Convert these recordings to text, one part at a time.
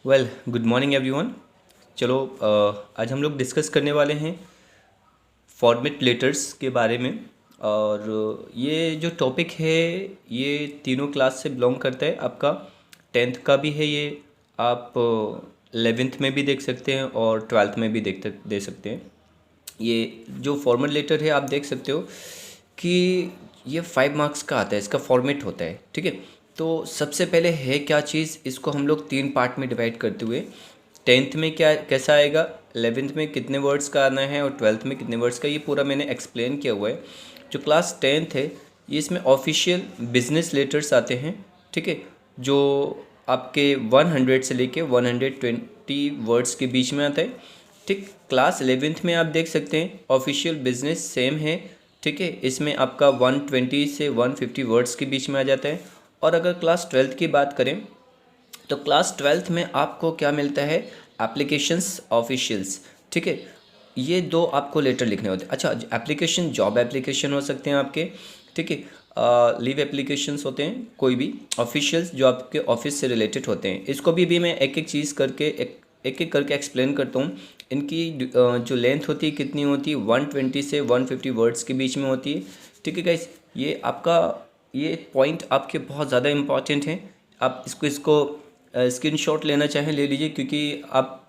Good morning everyone. चलो आज हम लोग डिस्कस करने वाले हैं फॉर्मेट लेटर्स के बारे में। और ये जो टॉपिक है ये तीनों क्लास से बिलोंग करता है। आपका टेंथ का भी है ये, आप 11th में भी देख सकते हैं और ट्वेल्थ में भी दे सकते हैं। ये जो फॉर्मेट लेटर है आप देख सकते हो कि ये 5 मार्क्स का आता है, इसका फॉर्मेट होता है। ठीक है, तो सबसे पहले है क्या चीज़, इसको हम लोग 3 पार्ट में डिवाइड करते हुए टेंथ में क्या कैसा आएगा, 11th में कितने वर्ड्स का आना है और ट्वेल्थ में कितने वर्ड्स का, ये पूरा मैंने एक्सप्लेन किया हुआ है। जो क्लास टेंथ है ये इसमें ऑफिशियल बिजनेस लेटर्स आते हैं। ठीक है, जो आपके 100 से लेके 120 वर्ड्स के बीच में आता है। ठीक, क्लास 11th में आप देख सकते हैं ऑफिशियल बिजनेस सेम है। ठीक है, इसमें आपका 120 से 150 वर्ड्स के बीच में आ जाता है। और अगर क्लास 12th की बात करें तो क्लास 12th में आपको क्या मिलता है, एप्लीकेशंस ऑफिशियल्स। ठीक है, ये दो आपको लेटर लिखने होते हैं। अच्छा, एप्लीकेशन जॉब एप्लीकेशन हो सकते हैं आपके। ठीक है, लीव एप्लीकेशंस होते हैं, कोई भी ऑफिशियल्स जो आपके ऑफिस से रिलेटेड होते हैं। इसको भी मैं एक एक चीज़ करके एक एक करके एक्सप्लेन करता हूँ। इनकी जो लेंथ होती है कितनी होती है, 120 से 150 वर्ड्स के बीच में होती है। ठीक है गाइस, ये आपका ये पॉइंट आपके बहुत ज़्यादा इंपॉर्टेंट हैं। आप इसको स्क्रीनशॉट लेना चाहें ले लीजिए, क्योंकि आप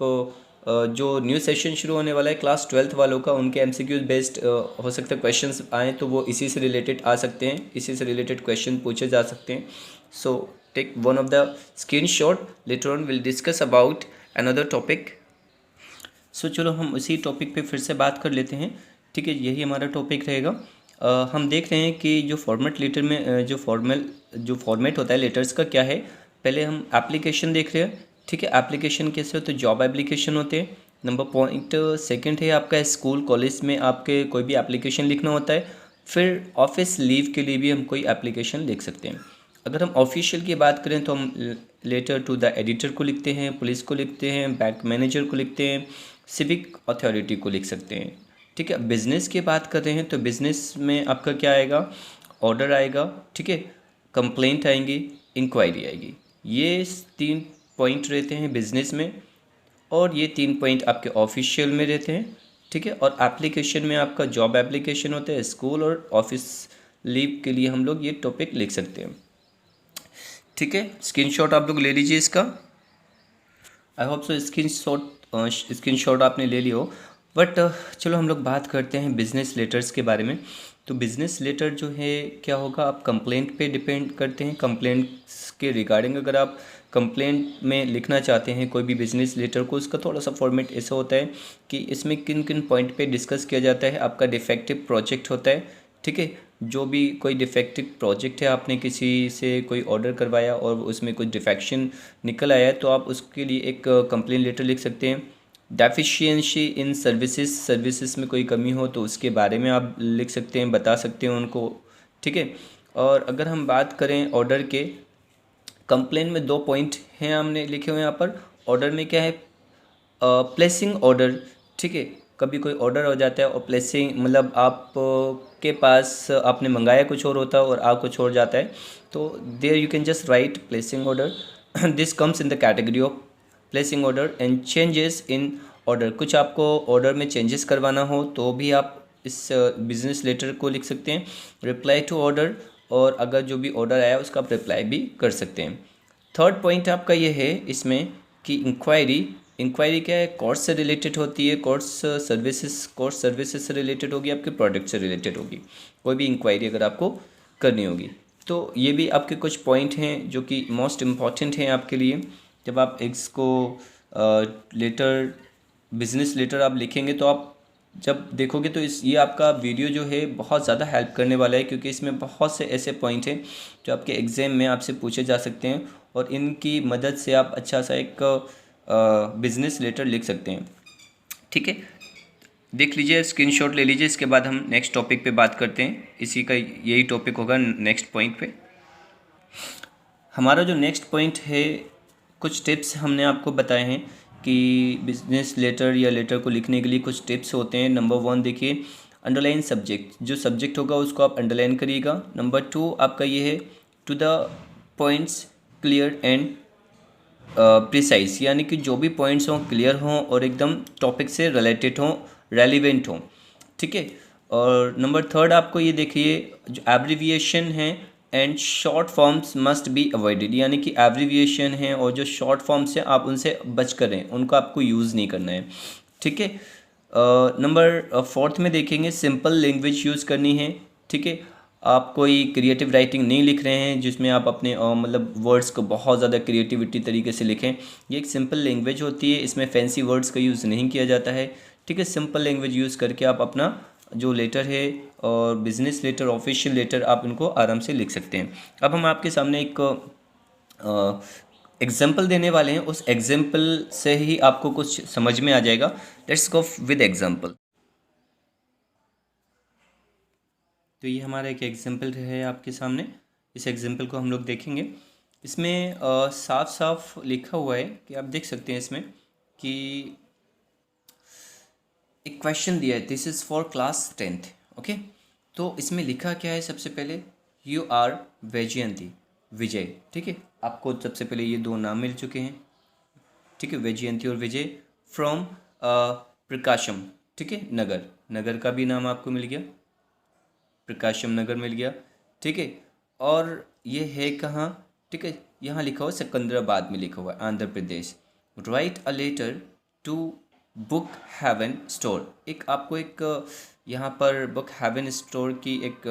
जो न्यू सेशन शुरू होने वाला है क्लास 12th वालों का, उनके एमसीक्यूज बेस्ड हो सकता है क्वेश्चंस आएँ, तो वो इसी से रिलेटेड आ सकते हैं, इसी से रिलेटेड क्वेश्चन पूछे जा सकते हैं। So take one of the screenshot, later on will discuss about another topic. So चलो हम उसी टॉपिक पे फिर से बात कर लेते हैं। ठीक है, यही हमारा टॉपिक रहेगा। हम देख रहे हैं कि जो फॉर्मेट लेटर में जो फॉर्मेट होता है लेटर्स का क्या है। पहले हम एप्लीकेशन देख रहे हैं। ठीक है, एप्लीकेशन कैसे होते हैं, जॉब एप्लीकेशन होते हैं। नंबर पॉइंट सेकंड है आपका स्कूल कॉलेज में आपके कोई भी एप्लीकेशन लिखना होता है। फिर ऑफिस लीव के लिए भी हम कोई एप्लीकेशन लिख सकते हैं। अगर हम ऑफिशियल की बात करें तो हम लेटर टू द एडिटर को लिखते हैं, पुलिस को लिखते हैं, बैंक मैनेजर को लिखते हैं, सिविक अथॉरिटी को लिख सकते हैं। ठीक है, बिज़नेस की बात कर रहे हैं तो बिज़नेस में आपका क्या आएगा, ऑर्डर आएगा। ठीक है, कंप्लेंट आएंगी, इंक्वायरी आएगी। ये 3 पॉइंट रहते हैं बिज़नेस में, और ये 3 पॉइंट आपके ऑफिशियल में रहते हैं। ठीक है, और एप्लीकेशन में आपका जॉब एप्लीकेशन होता है, स्कूल और ऑफिस लीव के लिए हम लोग ये टॉपिक लिख सकते हैं। ठीक है, स्क्रीनशॉट आप लोग ले लीजिए इसका। आई होप सो स्क्रीनशॉट आपने ले लिया हो। बट चलो हम लोग बात करते हैं बिज़नेस लेटर्स के बारे में। तो बिज़नेस लेटर जो है क्या होगा, आप कंप्लेंट पे डिपेंड करते हैं। कंप्लेंट्स के रिगार्डिंग अगर आप कंप्लेंट में लिखना चाहते हैं कोई भी बिज़नेस लेटर को, उसका थोड़ा सा फॉर्मेट ऐसा होता है कि इसमें किन किन पॉइंट पे डिस्कस किया जाता है। आपका डिफेक्टिव प्रोजेक्ट होता है। ठीक है, जो भी कोई डिफेक्टिव प्रोजेक्ट है, आपने किसी से कोई ऑर्डर करवाया और उसमें कुछ डिफेक्शन निकल आया है, तो आप उसके लिए एक कंप्लेन लेटर लिख सकते हैं। डेफिशिएंसी इन सर्विसेज में कोई कमी हो तो उसके बारे में आप लिख सकते हैं, बता सकते हैं उनको। ठीक है, और अगर हम बात करें ऑर्डर के, कंप्लेन में 2 पॉइंट हैं हमने लिखे हुए हैं यहाँ पर। ऑर्डर में क्या है, प्लेसिंग ऑर्डर। ठीक है, कभी कोई ऑर्डर हो जाता है और प्लेसिंग मतलब आप के पास आपने मंगाया कुछ और होता है और आ कुछ और जाता है, तो there you can just write placing order. This comes in the category of placing order and changes in order. कुछ आपको ऑर्डर में चेंजेस करवाना हो तो भी आप इस बिजनेस लेटर को लिख सकते हैं। रिप्लाई टू ऑर्डर, और अगर जो भी ऑर्डर आया उसका आप रिप्लाई भी कर सकते हैं। थर्ड पॉइंट आपका ये है इसमें कि इंक्वायरी क्या है, कोर्स से रिलेटेड होती है। कोर्स सर्विसेज से रिलेटेड होगी, आपके प्रोडक्ट से रिलेटेड होगी। कोई भी इंक्वायरी अगर आपको करनी होगी, तो ये भी आपके कुछ पॉइंट हैं जो कि मोस्ट इम्पॉर्टेंट हैं आपके लिए। जब आप इसको लेटर बिजनेस लेटर आप लिखेंगे तो आप जब देखोगे तो ये आपका वीडियो जो है बहुत ज़्यादा हेल्प करने वाला है, क्योंकि इसमें बहुत से ऐसे पॉइंट हैं जो आपके एग्ज़ाम में आपसे पूछे जा सकते हैं, और इनकी मदद से आप अच्छा सा एक बिज़नेस लेटर लिख सकते हैं। ठीक है, देख लीजिए, स्क्रीनशॉट ले लीजिए। इसके बाद हम नेक्स्ट टॉपिक पे बात करते हैं। इसी का यही टॉपिक होगा नेक्स्ट पॉइंट पे। हमारा जो नेक्स्ट पॉइंट है, कुछ टिप्स हमने आपको बताए हैं कि बिजनेस लेटर या लेटर को लिखने के लिए कुछ टिप्स होते हैं। नंबर 1 देखिए, अंडरलाइन सब्जेक्ट। जो सब्जेक्ट होगा उसको आप अंडरलाइन करिएगा। नंबर 2 आपका ये है, to the points, clear and precise, यानी कि जो भी पॉइंट्स हों क्लियर हों और एकदम टॉपिक से रिलेटेड हों, रेलिवेंट हों, ठीक है। और नंबर थर्ड आपको ये देखिए, जो एब्रिविएशन है and short forms must be avoided, यानी कि एब्रिविएशन है और जो शॉर्ट फॉर्म्स हैं आप उनसे बच करें, उनको आपको यूज़ नहीं करना है, ठीक है। नंबर फोर्थ में देखेंगे सिंपल लैंग्वेज यूज़ करनी है, ठीक है। आप कोई क्रिएटिव राइटिंग नहीं लिख रहे हैं जिसमें आप अपने मतलब वर्ड्स को बहुत ज़्यादा क्रिएटिविटी तरीके से लिखें। ये एक सिंपल लैंग्वेज होती है, इसमें फैंसी वर्ड्स का यूज़ नहीं किया जाता है, ठीक है। सिंपल लैंग्वेज यूज़ करके आप अपना जो लेटर है और बिजनेस लेटर, ऑफिशियल लेटर, आप इनको आराम से लिख सकते हैं। अब हम आपके सामने एक एग्जाम्पल देने वाले हैं, उस एग्जाम्पल से ही आपको कुछ समझ में आ जाएगा। Let's go with example. तो ये हमारा एक एग्जाम्पल है आपके सामने, इस एग्जाम्पल को हम लोग देखेंगे। इसमें साफ साफ लिखा हुआ है कि आप देख सकते हैं इसमें कि एक क्वेश्चन दिया है, this is for class 10th, okay. तो इसमें लिखा क्या है, सबसे पहले यू आर वैजयंती, विजय, ठीक है। आपको सबसे पहले ये दो नाम मिल चुके हैं, ठीक है, वैजयंती और विजय, फ्रॉम प्रकाशम, ठीक है, नगर, नगर का भी नाम आपको मिल गया, प्रकाशम नगर मिल गया, ठीक है। और ये है कहाँ, ठीक है, यहाँ लिखा हुआ सिकंदराबाद में लिखा हुआ है, Andhra Pradesh. Write a letter to book haven store, एक आपको एक यहाँ पर बुक हेवन स्टोर की एक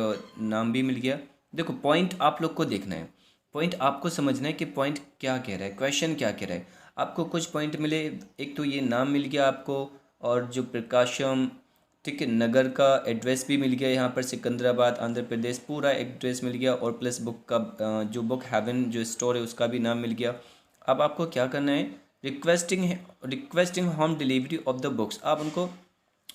नाम भी मिल गया। देखो पॉइंट आप लोग को देखना है, पॉइंट आपको समझना है कि पॉइंट क्या कह रहा है, क्वेश्चन क्या कह रहा है। आपको कुछ पॉइंट मिले, एक तो ये नाम मिल गया आपको, और जो प्रकाशम, ठीक है, नगर का एड्रेस भी मिल गया, यहाँ पर सिकंदराबाद आंध्र प्रदेश पूरा एड्रेस मिल गया, और प्लस बुक का जो बुक हेवन जो स्टोर है उसका भी नाम मिल गया। अब आपको क्या करना है, requesting home delivery of the books, आप उनको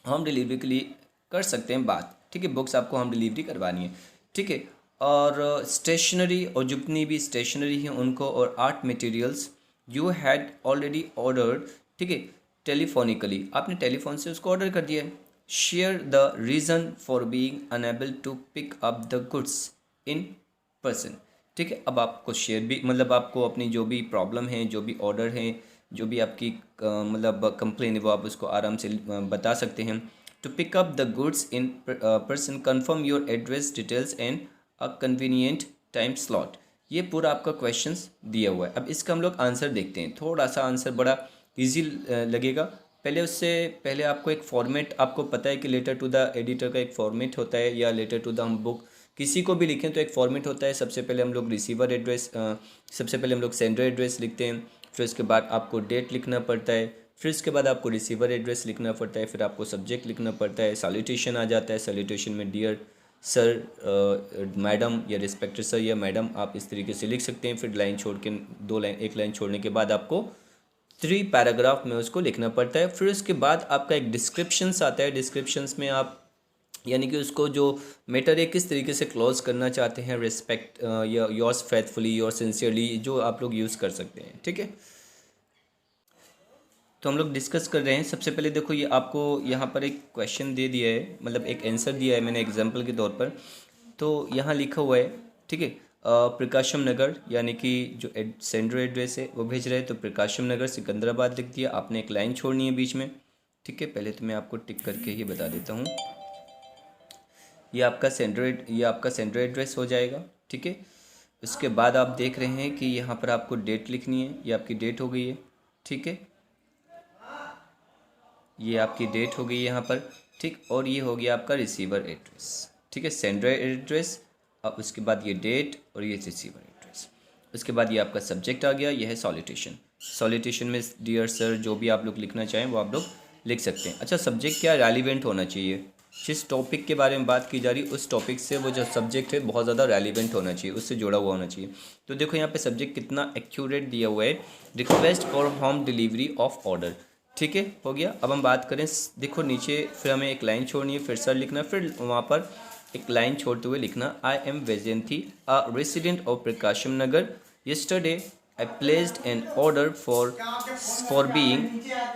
होम डिलीवरी के लिए कर सकते हैं बात, ठीक है, बुक्स आपको होम डिलीवरी करवानी है, ठीक है। और स्टेशनरी, और जितनी भी स्टेशनरी है उनको, और art materials you had already ordered, ठीक है, टेलीफोनिकली, आपने टेलीफोन से उसको ऑर्डर कर दिया है। Share the reason for being unable to pick up the goods in person, ठीक है। अब आपको शेयर भी, मतलब आपको अपनी जो भी प्रॉब्लम है, जो भी ऑर्डर है, जो भी आपकी मतलब कंप्लेन है, वो आप उसको आराम से बता सकते हैं। To pick up the goods in person, confirm your address details and a convenient time slot, ये पूरा आपका क्वेश्चंस दिया हुआ है। अब इसका हम लोग आंसर देखते हैं, थोड़ा सा आंसर बड़ा इजी लगेगा। पहले उससे पहले आपको एक फॉर्मेट, आपको पता है कि लेटर टू द एडिटर का एक फॉर्मेट होता है, या लेटर टू द हम बुक किसी को भी लिखें तो एक फॉर्मेट होता है। सबसे पहले हम लोग रिसीवर एड्रेस, सबसे पहले हम लोग सेंडर एड्रेस लिखते हैं, फिर उसके बाद आपको डेट लिखना पड़ता है, फिर उसके बाद आपको रिसीवर एड्रेस लिखना पड़ता है, फिर आपको सब्जेक्ट लिखना पड़ता है, सैल्यूटेशन आ जाता है, सैल्यूटेशन में डियर सर, मैडम, या रिस्पेक्टेड सर या मैडम, आप इस तरीके से लिख सकते हैं। फिर लाइन छोड़ के दो लाइन, एक लाइन छोड़ने के बाद आपको 3 पैराग्राफ में उसको लिखना पड़ता है। फिर उसके बाद आपका एक डिस्क्रिप्शंस आता है, डिस्क्रिप्शंस में आप यानी कि उसको जो मैटर है किस तरीके से क्लोज करना चाहते हैं, रिस्पेक्ट या योर्स फेथफुली, योर सिंसियरली, जो आप लोग यूज़ कर सकते हैं, ठीक है। तो हम लोग डिस्कस कर रहे हैं। सबसे पहले देखो, ये आपको यहाँ पर एक क्वेश्चन दे दिया है, मतलब एक आंसर दिया है मैंने एग्जांपल के तौर पर। तो यहाँ लिखा हुआ है, ठीक है, प्रकाशम नगर, यानी कि जो सेंडर एड्रेस है वो भेज रहे हैं, तो प्रकाशम नगर सिकंदराबाद लिख दिया आपने, एक लाइन छोड़नी है बीच में, ठीक है। पहले तो मैं आपको टिक करके ही बता देता हूँ, ये आपका सेंडर एड्रेस हो जाएगा, ठीक है। उसके बाद आप देख रहे हैं कि यहाँ पर आपको डेट लिखनी है, ये आपकी डेट हो गई है, ठीक है, ये आपकी डेट हो गई यहाँ पर, ठीक। और ये हो गया आपका रिसीवर एड्रेस, ठीक है, सेंडर एड्रेस। अब उसके बाद ये डेट और ये रिसीवर एड्रेस। उसके बाद ये आपका सब्जेक्ट आ गया, ये है सॉलिटेशन। सॉलिटेशन में डियर सर जो भी आप लोग लिखना चाहें वो आप लोग लिख सकते हैं। अच्छा, सब्जेक्ट क्या रेलिवेंट होना चाहिए, जिस टॉपिक के बारे में बात की जा रही है उस टॉपिक से वो जो सब्जेक्ट है बहुत ज़्यादा रेलिवेंट होना चाहिए, उससे जुड़ा हुआ होना चाहिए। तो देखो यहाँ पे सब्जेक्ट कितना एक्यूरेट दिया हुआ है, request for home delivery of order, ठीक है, हो गया। अब हम बात करें, देखो नीचे फिर हमें एक लाइन छोड़नी है, फिर सर लिखना, फिर वहाँ पर एक लाइन छोड़ते हुए लिखना, I am Vaijayanti, a resident of Prakasam Nagar, yesterday I placed an order for being